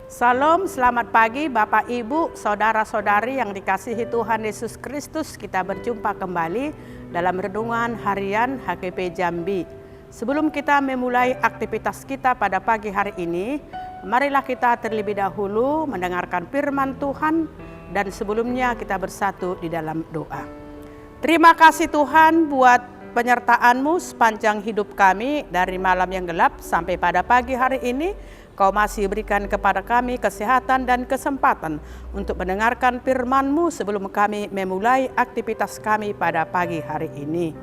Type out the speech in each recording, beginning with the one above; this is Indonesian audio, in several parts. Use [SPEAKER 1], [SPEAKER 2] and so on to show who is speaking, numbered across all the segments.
[SPEAKER 1] Salam, selamat pagi Bapak Ibu, Saudara-saudari yang dikasihi Tuhan Yesus Kristus. Kita berjumpa kembali dalam renungan harian HKP Jambi. Sebelum kita memulai aktivitas kita pada pagi hari ini, marilah kita terlebih dahulu mendengarkan firman Tuhan dan sebelumnya kita bersatu di dalam doa. Terima kasih Tuhan buat penyertaan-Mu sepanjang hidup kami dari malam yang gelap sampai pada pagi hari ini. Kau masih berikan kepada kami kesehatan dan kesempatan untuk mendengarkan firman-Mu sebelum kami memulai aktivitas kami pada pagi hari ini.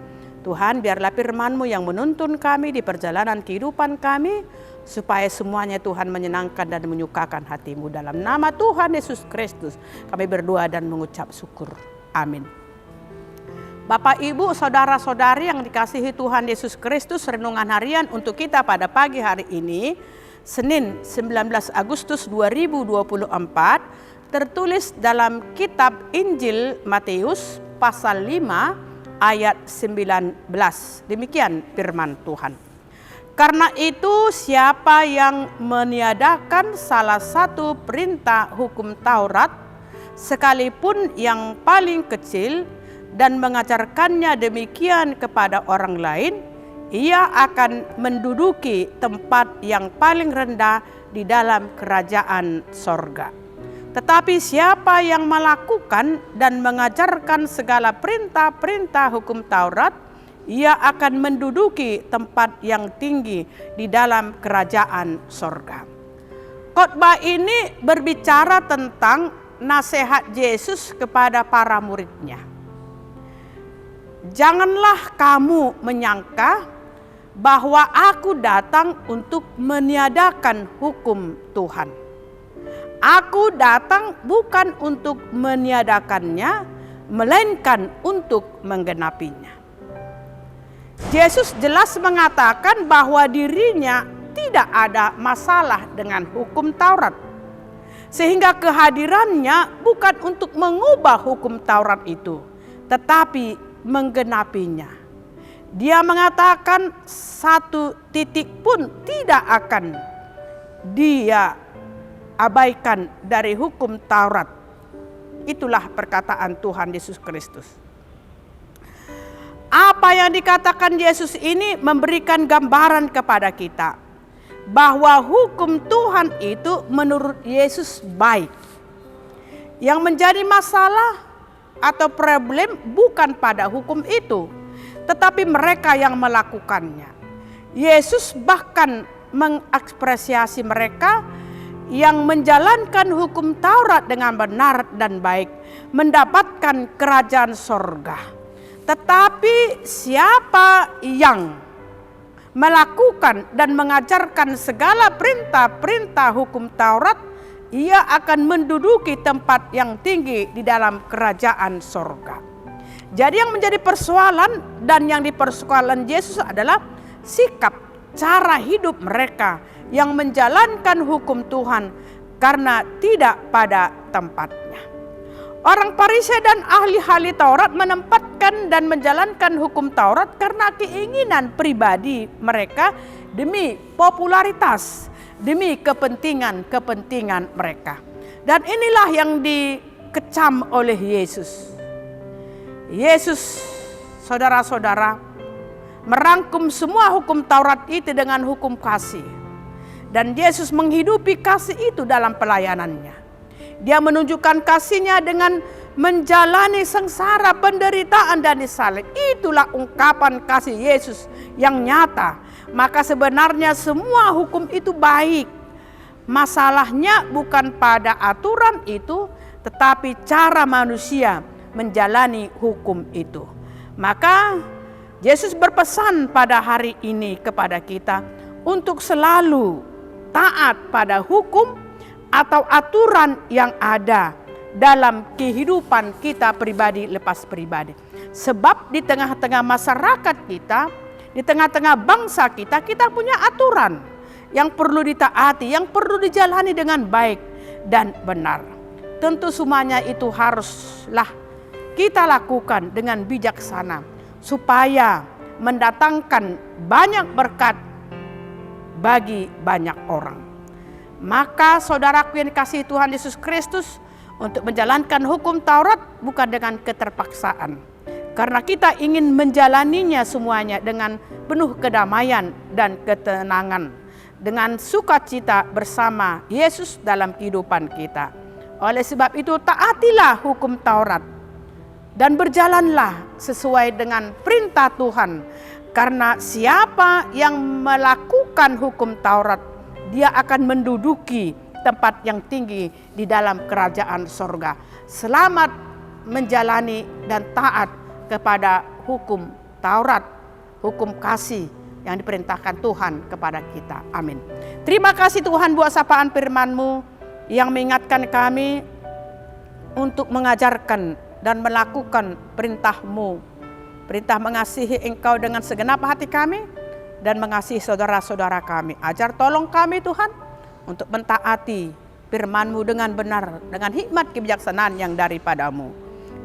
[SPEAKER 1] Tuhan, biarlah firman-Mu yang menuntun kami di perjalanan kehidupan kami, supaya semuanya Tuhan menyenangkan dan menyukakan hati-Mu. Dalam nama Tuhan Yesus Kristus kami berdoa dan mengucap syukur. Amin. Bapak, Ibu, Saudara-saudari yang dikasihi Tuhan Yesus Kristus, renungan harian untuk kita pada pagi hari ini, Senin 19 Agustus 2024, tertulis dalam kitab Injil Matius pasal 5 ayat 19. Demikian firman Tuhan. Karena itu siapa yang meniadakan salah satu perintah hukum Taurat, sekalipun yang paling kecil, dan mengajarkannya demikian kepada orang lain, ia akan menduduki tempat yang paling rendah di dalam kerajaan sorga. Tetapi siapa yang melakukan dan mengajarkan segala perintah-perintah hukum Taurat, ia akan menduduki tempat yang tinggi di dalam kerajaan sorga. Khotbah ini berbicara tentang nasihat Yesus kepada para muridnya. Janganlah kamu menyangka bahwa aku datang untuk meniadakan hukum Tuhan. Aku datang bukan untuk meniadakannya, melainkan untuk menggenapinya. Yesus jelas mengatakan bahwa dirinya tidak ada masalah dengan hukum Taurat. Sehingga kehadirannya bukan untuk mengubah hukum Taurat itu, tetapi menggenapinya. Dia mengatakan satu titik pun tidak akan dia abaikan dari hukum Taurat. Itulah perkataan Tuhan Yesus Kristus. Apa yang dikatakan Yesus ini memberikan gambaran kepada kita bahwa hukum Tuhan itu menurut Yesus baik. Yang menjadi masalah atau problem bukan pada hukum itu, tetapi mereka yang melakukannya. Yesus bahkan mengapresiasi mereka yang menjalankan hukum Taurat dengan benar dan baik, mendapatkan kerajaan sorga. Tetapi siapa yang melakukan dan mengajarkan segala perintah-perintah hukum Taurat, ia akan menduduki tempat yang tinggi di dalam kerajaan sorga. Jadi yang menjadi persoalan dan yang dipersoalan Yesus adalah sikap, cara hidup mereka yang menjalankan hukum Tuhan karena tidak pada tempatnya. Orang Farisi dan ahli-ahli Taurat menempatkan dan menjalankan hukum Taurat karena keinginan pribadi mereka demi popularitas, demi kepentingan-kepentingan mereka. Dan inilah yang dikecam oleh Yesus. Yesus, saudara-saudara, merangkum semua hukum Taurat itu dengan hukum kasih. Dan Yesus menghidupi kasih itu dalam pelayanannya. Dia menunjukkan kasihnya dengan menjalani sengsara, penderitaan dan disalib. Itulah ungkapan kasih Yesus yang nyata. Maka sebenarnya semua hukum itu baik. Masalahnya bukan pada aturan itu, tetapi cara manusia menjalani hukum itu. Maka Yesus berpesan pada hari ini kepada kita untuk selalu taat pada hukum atau aturan yang ada dalam kehidupan kita pribadi lepas pribadi. Sebab di tengah-tengah masyarakat kita, di tengah-tengah bangsa kita, kita punya aturan yang perlu ditaati, yang perlu dijalani dengan baik dan benar. Tentu semuanya itu haruslah kita lakukan dengan bijaksana supaya mendatangkan banyak berkat bagi banyak orang. Maka saudaraku yang dikasihi Tuhan Yesus Kristus, untuk menjalankan hukum Taurat bukan dengan keterpaksaan. Karena kita ingin menjalaninya semuanya dengan penuh kedamaian dan ketenangan. Dengan sukacita bersama Yesus dalam kehidupan kita. Oleh sebab itu taatilah hukum Taurat. Dan berjalanlah sesuai dengan perintah Tuhan. Karena siapa yang melakukan hukum Taurat, dia akan menduduki tempat yang tinggi di dalam kerajaan sorga. Selamat menjalani dan taat kepada hukum Taurat, hukum kasih yang diperintahkan Tuhan kepada kita. Amin. Terima kasih Tuhan buat sapaan firman-Mu yang mengingatkan kami untuk mengajarkan dan melakukan perintah-Mu. Perintah mengasihi Engkau dengan segenap hati kami dan mengasihi saudara-saudara kami. Ajar tolong kami Tuhan untuk mentaati firman-Mu dengan benar, dengan hikmat kebijaksanaan yang daripada-Mu.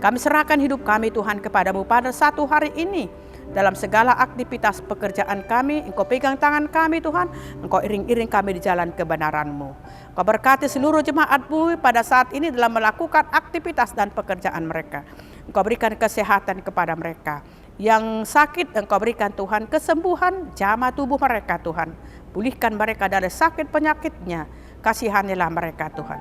[SPEAKER 1] Kami serahkan hidup kami Tuhan kepada-Mu pada satu hari ini. Dalam segala aktivitas pekerjaan kami, Engkau pegang tangan kami Tuhan, Engkau iring-iring kami di jalan kebenaran-Mu. Engkau berkati seluruh jemaat-Mu pada saat ini dalam melakukan aktivitas dan pekerjaan mereka. Engkau berikan kesehatan kepada mereka. Yang sakit Engkau berikan Tuhan kesembuhan, jamah tubuh mereka Tuhan. Pulihkan mereka dari sakit penyakitnya. Kasihanilah mereka Tuhan.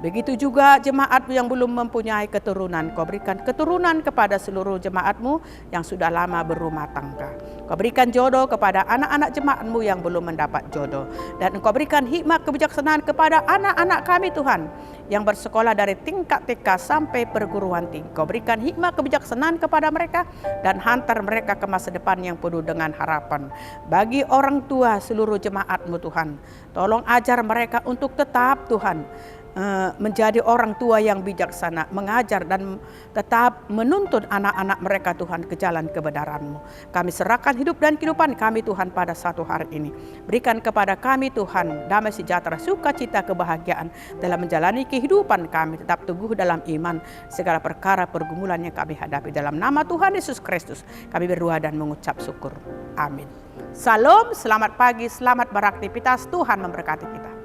[SPEAKER 1] Begitu juga jemaat yang belum mempunyai keturunan. Kau berikan keturunan kepada seluruh jemaat-Mu yang sudah lama berumah tangga. Kau berikan jodoh kepada anak-anak jemaat-Mu yang belum mendapat jodoh. Dan Engkau berikan hikmat kebijaksanaan kepada anak-anak kami Tuhan yang bersekolah dari tingkat TK sampai perguruan tinggi. Kau berikan hikmat kebijaksanaan kepada mereka dan hantar mereka ke masa depan yang penuh dengan harapan. Bagi orang tua seluruh jemaat-Mu Tuhan, tolong ajar mereka untuk tetap Tuhan menjadi orang tua yang bijaksana, mengajar dan tetap menuntun anak-anak mereka Tuhan ke jalan kebenaran-Mu. Kami serahkan hidup dan kehidupan kami Tuhan pada satu hari ini. Berikan kepada kami Tuhan damai sejahtera, sukacita, kebahagiaan dalam menjalani kehidupan kami. Tetap teguh dalam iman segala perkara pergumulan yang kami hadapi. Dalam nama Tuhan Yesus Kristus kami berdoa dan mengucap syukur. Amin. Salam, selamat pagi, selamat beraktivitas. Tuhan memberkati kita.